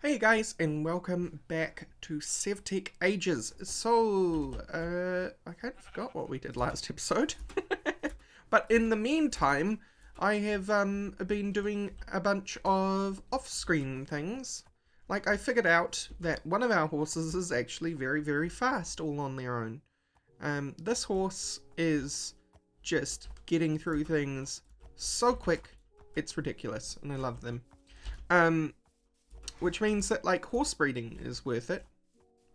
Hey guys, and welcome back to Sevtech Ages. I kind of forgot what we did last episode. But in the meantime, I have been doing a bunch of off-screen things. Like, I figured out that one of our horses is actually very, very fast all on their own. This horse is just getting through things so quick, it's ridiculous, and I love them. Which means that, like, horse breeding is worth it,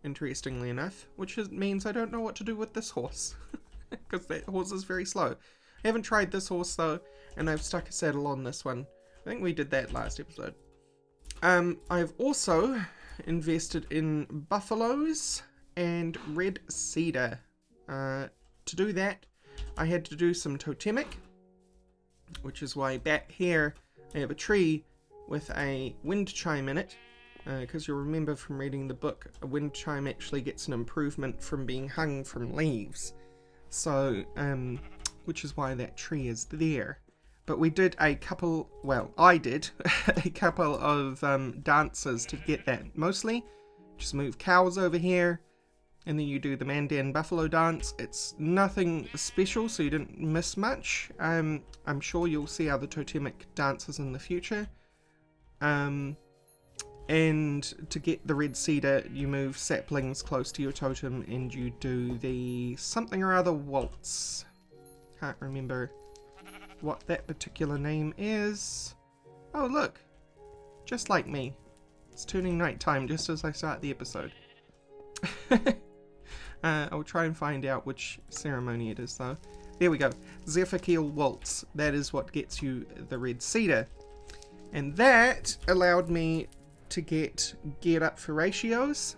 interestingly enough. Which means I don't know what to do with this horse. Because that horse is very slow. I haven't tried this horse, though, and I've stuck a saddle on this one. I think we did that last episode. I've also invested in buffaloes and red cedar. To do that, I had to do some totemic, which is why back here I have a tree with a wind chime in it, because you'll remember from reading the book, a wind chime actually gets an improvement from being hung from leaves. So, which is why that tree is there. But we did I did a couple of dances to get that. Mostly, just move cows over here, and then you do the Mandan Buffalo dance. It's nothing special, so you didn't miss much. I'm sure you'll see other totemic dances in the future. And to get the red cedar, you move saplings close to your totem and you do the something or other waltz. Can't remember what that particular name is. Oh, look. Just like me. It's turning nighttime just as I start the episode. I'll try and find out which ceremony it is, though. There we go. Zephyrkeel Waltz. That is what gets you the red cedar. And that allowed me to get geared up for ratios,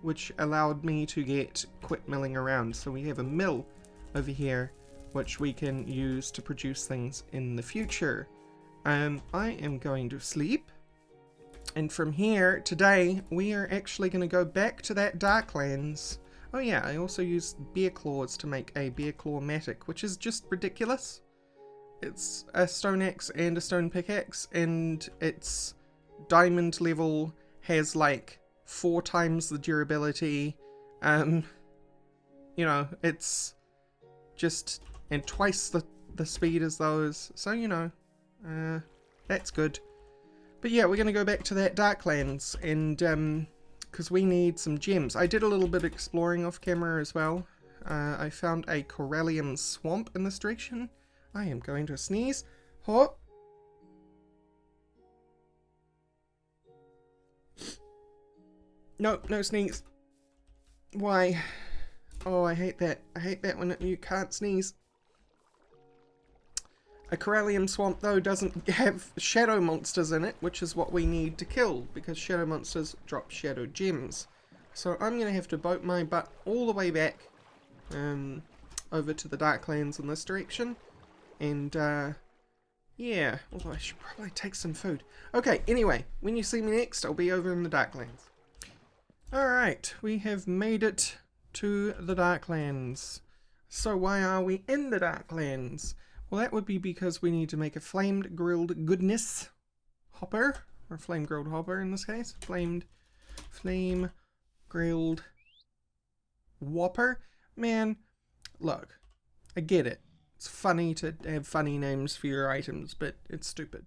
which allowed me to get quit milling around. So we have a mill over here, which we can use to produce things in the future. I am going to sleep. And from here, today, we are actually going to go back to that Darklands. Oh yeah, I also used bear claws to make a bear claw matic, which is just ridiculous. It's a stone axe and a stone pickaxe, and its diamond level has like 4 times the durability. You know, it's just, and twice the speed as those, so you know, that's good. But yeah, we're gonna go back to that Darklands, and because we need some gems. I did a little bit of exploring off camera as well. I found a corallium swamp in this direction. I am going to sneeze. Oh. No, no sneeze. Why? Oh, I hate that. I hate that when you can't sneeze. A corallium swamp, though, doesn't have shadow monsters in it, which is what we need to kill, because shadow monsters drop shadow gems. So I'm going to have to boat my butt all the way back over to the Darklands in this direction. And, yeah, although I should probably take some food. Okay, anyway, when you see me next, I'll be over in the Darklands. Alright, we have made it to the Darklands. So why are we in the Darklands? Well, that would be because we need to make a flamed grilled goodness hopper, or flame grilled hopper in this case. Flame grilled whopper. Man, look, I get it. It's funny to have funny names for your items, but it's stupid.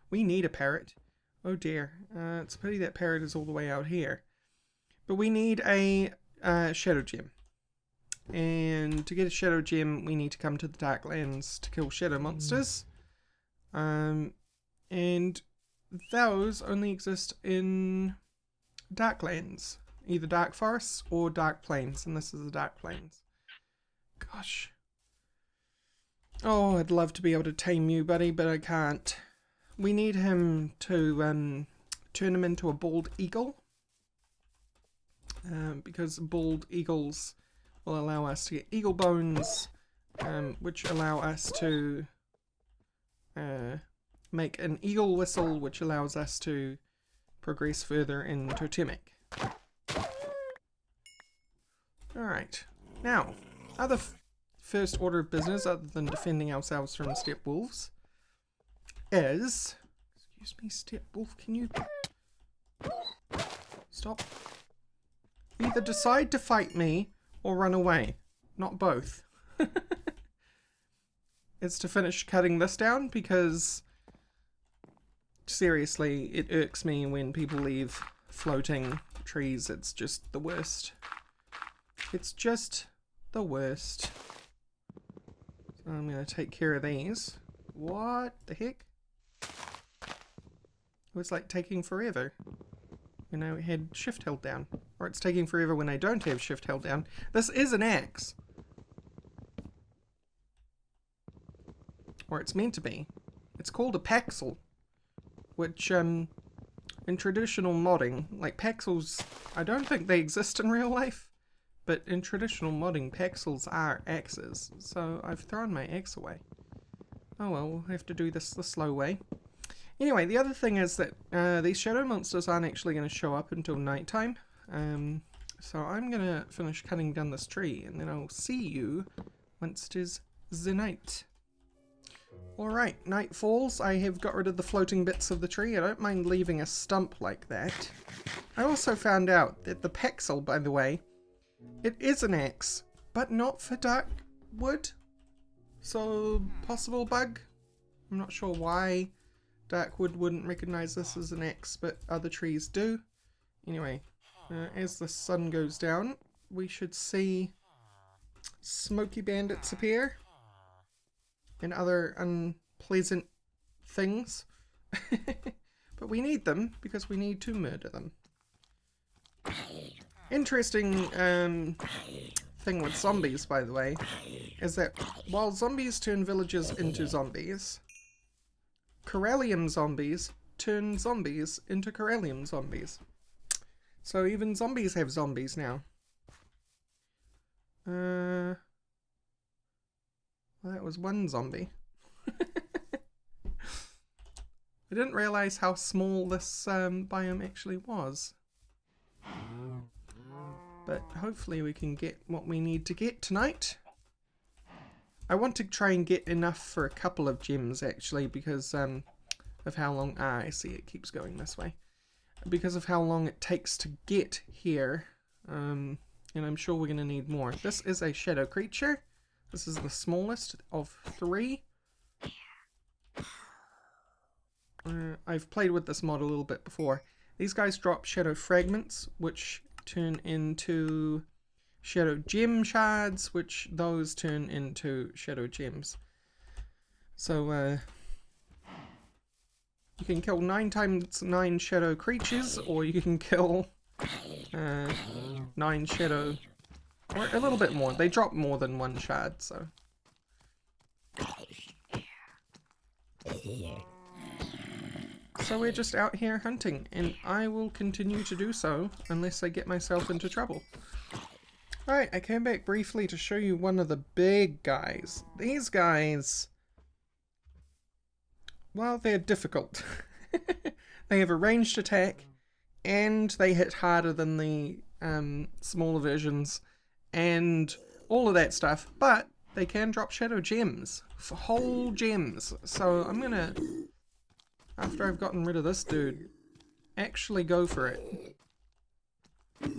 We need a parrot. Oh dear. It's a pity that parrot is all the way out here. But we need a shadow gem. And to get a shadow gem, we need to come to the Darklands to kill shadow monsters. And those only exist in Darklands. Either Dark Forests or Dark Plains. And this is the Dark Plains. Gosh. Oh, I'd love to be able to tame you, buddy, but I can't. We need him to turn him into a bald eagle. Because bald eagles will allow us to get eagle bones, which allow us to make an eagle whistle, which allows us to progress further in totemic. Alright, now, other first order of business, other than defending ourselves from steppe wolves, is, Excuse me, Step Wolf, can you... Stop. Either decide to fight me or run away. Not both. It's to finish cutting this down because... Seriously, it irks me when people leave floating trees. It's just the worst. It's just the worst. So I'm going to take care of these. What the heck? It was like taking forever when I had shift held down. Or it's taking forever when I don't have shift held down. This is an axe. Or it's meant to be. It's called a paxel. Which, in traditional modding, like paxels, I don't think they exist in real life. But in traditional modding, paxels are axes. So I've thrown my axe away. Oh well, we'll have to do this the slow way. Anyway, the other thing is that these shadow monsters aren't actually going to show up until nighttime. So I'm going to finish cutting down this tree, and then I'll see you once it is the night. Alright, night falls. I have got rid of the floating bits of the tree. I don't mind leaving a stump like that. I also found out that the paxel, by the way, it is an axe, but not for dark wood. So, possible bug. I'm not sure why Darkwood wouldn't recognize this as an axe, but other trees do. Anyway, as the sun goes down, we should see smoky bandits appear. And other unpleasant things. But we need them, because we need to murder them. Interesting thing with zombies, by the way, is that while zombies turn villagers into zombies, Corellium zombies turn zombies into Corellium zombies. So even zombies have zombies now. Well, that was one zombie. I didn't realize how small this biome actually was. But hopefully we can get what we need to get tonight. I want to try and get enough for a couple of gems actually, because of how long... I see it keeps going this way. Because of how long it takes to get here. And I'm sure we're going to need more. This is a shadow creature. This is the smallest of 3. I've played with this mod a little bit before. These guys drop shadow fragments, which turn into shadow gem shards, which those turn into shadow gems. So, you can kill 9 times 9 shadow creatures, or you can kill 9 shadow... Or a little bit more. They drop more than 1 shard, so... So we're just out here hunting, and I will continue to do so unless I get myself into trouble. Alright, I came back briefly to show you one of the big guys. These guys... Well, they're difficult. They have a ranged attack, and they hit harder than the smaller versions. And all of that stuff, but they can drop shadow gems, whole gems. So I'm gonna, after I've gotten rid of this dude, actually go for it.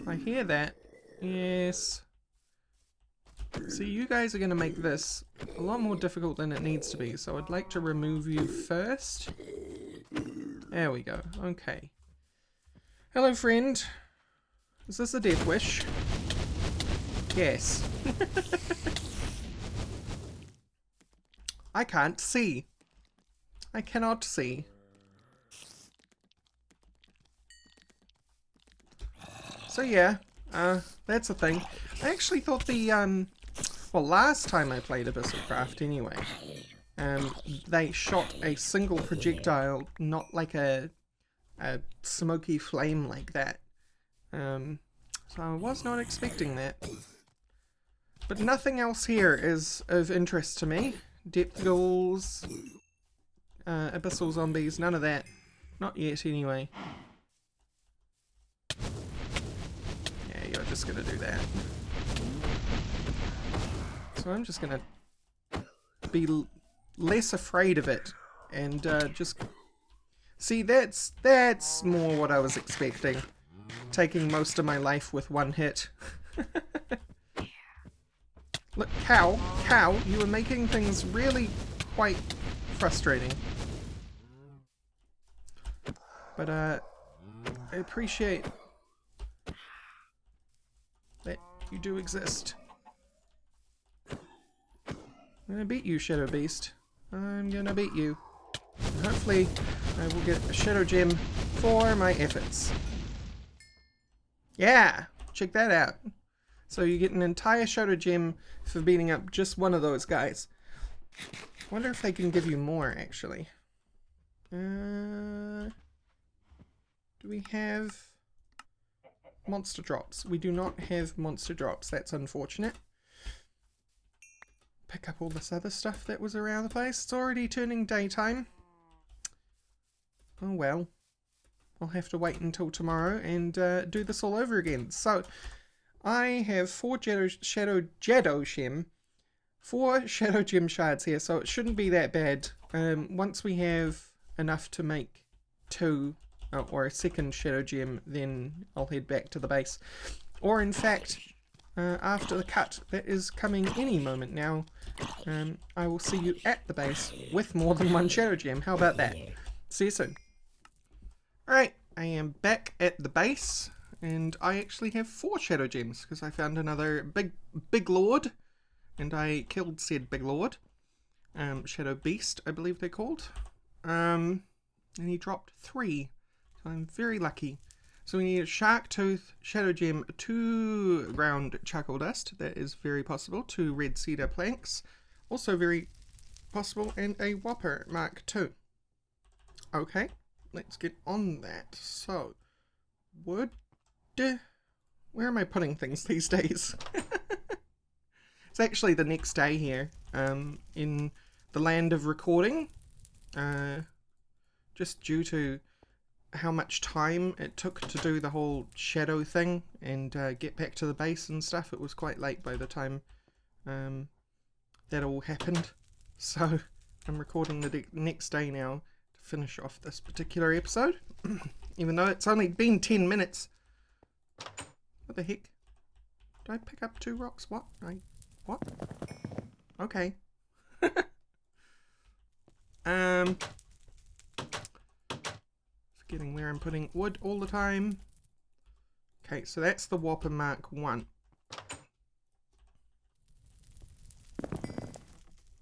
I hear that. Yes. See, you guys are gonna make this a lot more difficult than it needs to be, so I'd like to remove you first. There we go. Okay. Hello, friend. Is this a death wish? Yes. I can't see. I cannot see. So yeah, that's a thing. I actually thought the, well, last time I played Abyssalcraft anyway, they shot a single projectile, not like a smoky flame like that. So I was not expecting that. But nothing else here is of interest to me. Depth ghouls, abyssal zombies, none of that. Not yet, anyway. Yeah, you're just gonna do that. So I'm just gonna be less afraid of it and just See, that's more what I was expecting. Taking most of my life with one hit. Look, cow, you were making things really quite frustrating. But, I appreciate that you do exist. I'm gonna beat you, Shadow Beast. I'm gonna beat you. And hopefully, I will get a Shadow Gem for my efforts. Yeah! Check that out. So you get an entire Shadow Gem for beating up just one of those guys. Wonder if they can give you more, actually. Do we have monster drops? We do not have monster drops. That's unfortunate. Pick up all this other stuff that was around the place. It's already turning daytime. Oh well. I'll have to wait until tomorrow and do this all over again. So, I have 4 Shadow Gem shards here, so it shouldn't be that bad. Once we have enough to make 2, or a second Shadow Gem, then I'll head back to the base. Or in fact, after the cut that is coming any moment now, I will see you at the base with more than 1 Shadow Gem. How about that? See you soon. Alright, I am back at the base. And I actually have 4 Shadow Gems, because I found another big lord, and I killed said big lord. Shadow Beast, I believe they're called. And he dropped 3, so I'm very lucky. So we need a Shark Tooth, Shadow Gem, 2 ground charcoal dust, that is very possible, 2 red cedar planks, also very possible, and a Whopper Mark II. Okay, let's get on that. So, wood. Where am I putting things these days? It's actually the next day here, in the land of recording, just due to how much time it took to do the whole shadow thing and get back to the base and stuff. It was quite late by the time that all happened, so I'm recording the next day now to finish off this particular episode, even though it's only been 10 minutes. What the heck? Did I pick up 2 rocks? What? What? Okay. Forgetting where I'm putting wood all the time. Okay, so that's the Whopper Mark I.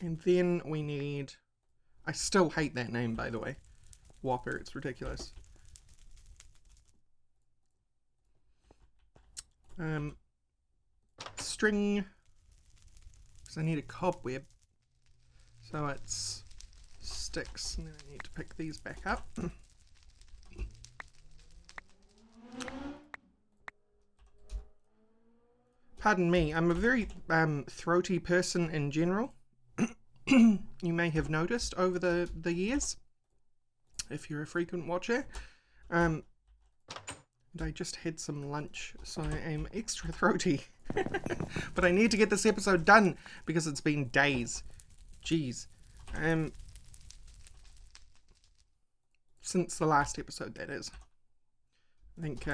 And then we need... I still hate that name, by the way. Whopper, it's ridiculous. String, because I need a cobweb, so it's sticks, and then I need to pick these back up. Pardon me, I'm a very throaty person in general. You may have noticed over the years, if you're a frequent watcher. And I just had some lunch, so I am extra throaty. But I need to get this episode done, because it's been days. Jeez. Since the last episode, that is. I think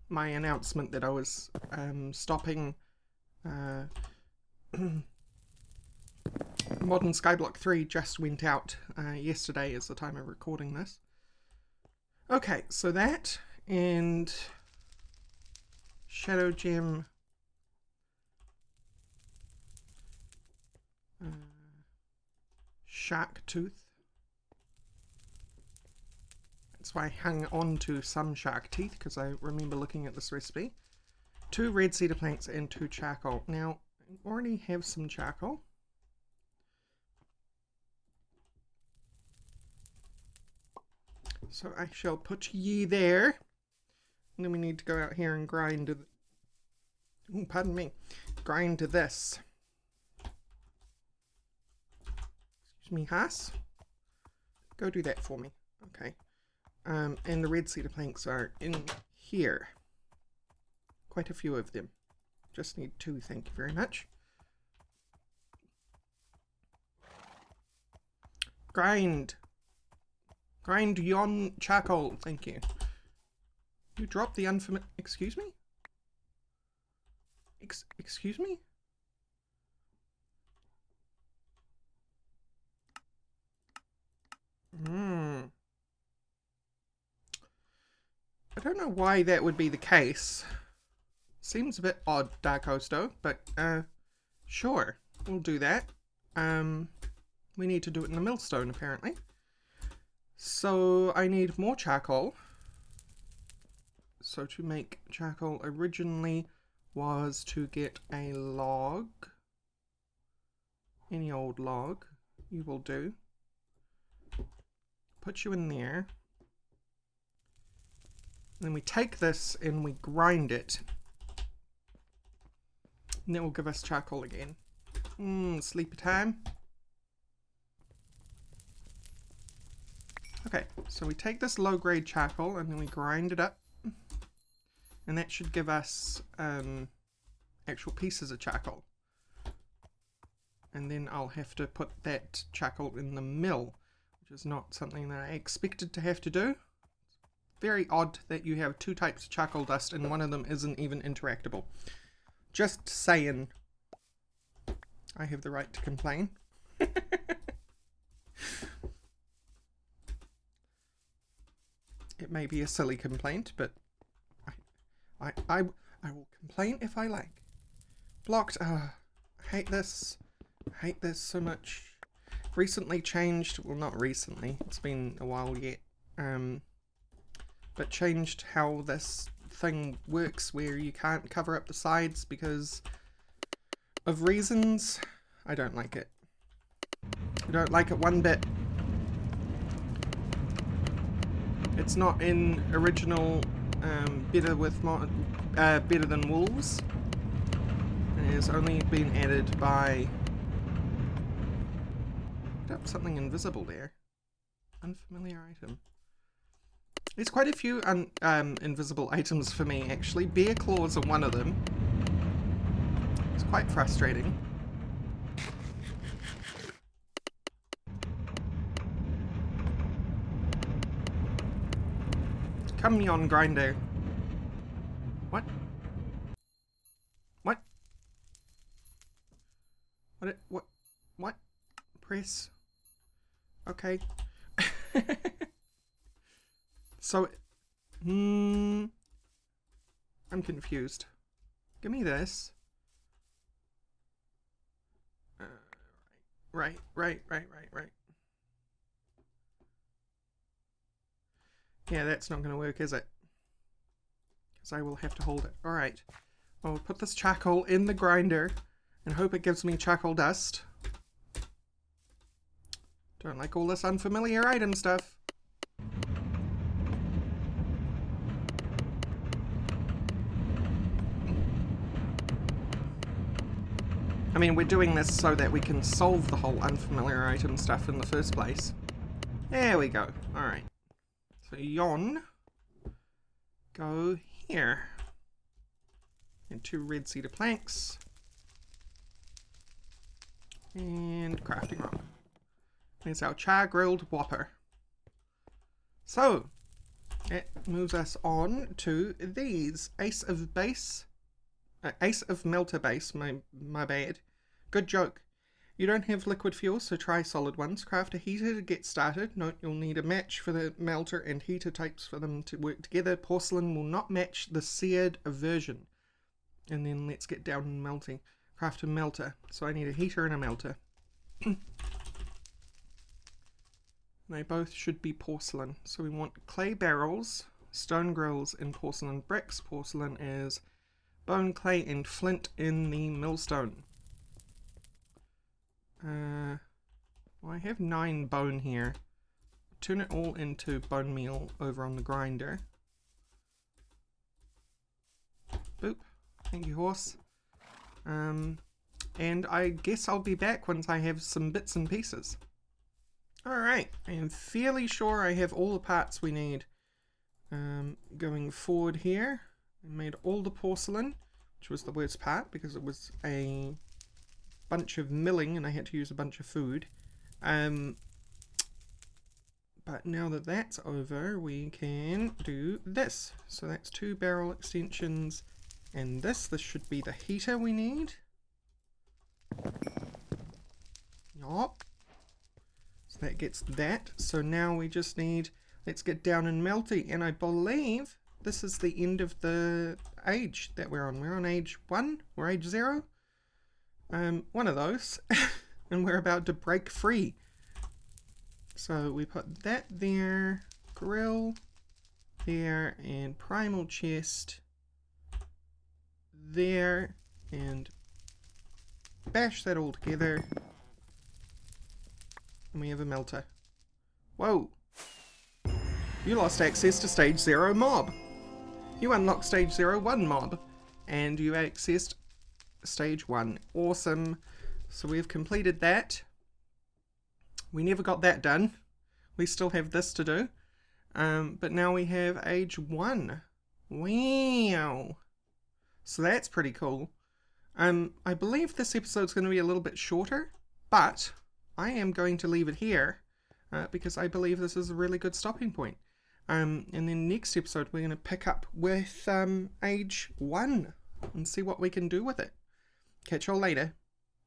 my announcement that I was stopping Modern Skyblock 3 just went out yesterday is the time of recording this. Okay, so that... and Shadow Gem, Shark Tooth. That's why I hung on to some shark teeth, because I remember looking at this recipe. 2 red cedar planks and 2 charcoal. Now, I already have some charcoal. So I shall put ye there. And then we need to go out here and grind to ooh, pardon me. Grind to this. Excuse me, Haas. Go do that for me. Okay. And the red cedar planks are in here. Quite a few of them. Just need 2, thank you very much. Grind. Grind yon charcoal. Thank you. You dropped the unfamiliar... Excuse me? Excuse me? I don't know why that would be the case. Seems a bit odd, Darkosto, but sure, we'll do that. We need to do it in the millstone, apparently. So I need more charcoal. So to make charcoal originally was to get a log. Any old log, you will do. Put you in there. Then we take this and we grind it. And that will give us charcoal again. Sleepy time. Okay, so we take this low-grade charcoal and then we grind it up. And that should give us actual pieces of charcoal. And then I'll have to put that charcoal in the mill, which is not something that I expected to have to do. Very odd that you have two types of charcoal dust and one of them isn't even interactable. Just saying. I have the right to complain. It may be a silly complaint, but I will complain if I like. Blocked. I hate this. I hate this so much. Recently changed. Well, not recently. It's been a while yet. But changed how this thing works, where you can't cover up the sides because of reasons. I don't like it. I don't like it one bit. It's not in original Better Than Wolves. It has only been added by... Up something invisible there. Unfamiliar item. There's quite a few invisible items for me, actually. Bear claws are one of them. It's quite frustrating. Come yon grinder. What? What? What? Press. Okay. So, I'm confused. Give me this. Right. Yeah, that's not going to work, is it? Because I will have to hold it. Alright. I'll put this charcoal in the grinder and hope it gives me charcoal dust. Don't like all this unfamiliar item stuff. I mean, we're doing this so that we can solve the whole unfamiliar item stuff in the first place. There we go. Alright. So yon go here. And 2 red cedar planks. And crafting rock. There's our char grilled whopper. So, it moves us on to these. Ace of melter base, my bad. Good joke. You don't have liquid fuel, so try solid ones. Craft a heater to get started. Note you'll need a match for the melter and heater types for them to work together. Porcelain will not match the seared version. And then let's get down and melting. Craft a melter. So I need a heater and a melter. They both should be porcelain. So we want clay barrels, stone grills, and porcelain bricks. Porcelain is bone, clay, and flint in the millstone. Well, I have 9 bone here. Turn it all into bone meal over on the grinder. Boop. Thank you, horse. And I guess I'll be back once I have some bits and pieces. Alright, I am fairly sure I have all the parts we need going forward here. I made all the porcelain, which was the worst part because it was a bunch of milling and I had to use a bunch of food. But now that that's over, we can do this. So that's 2 barrel extensions and this. This should be the heater we need. Yup. So that gets that. So now we just need, let's get down and melty. And I believe this is the end of the age that we're on. We're on age 1 or age 0. One of those. And we're about to break free. So we put that there, grill there, and primal chest there, and bash that all together. And we have a melter. Whoa! You lost access to stage 0 mob. You unlocked stage 01 mob, and you accessed stage 1. Awesome. So we've completed that. We never got that done. We still have this to do. But now we have age 1. Wow. So that's pretty cool. I believe this episode's going to be a little bit shorter, but I am going to leave it here because I believe this is a really good stopping point. And then next episode we're going to pick up with age 1 and see what we can do with it. Catch y'all later.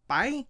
Bye.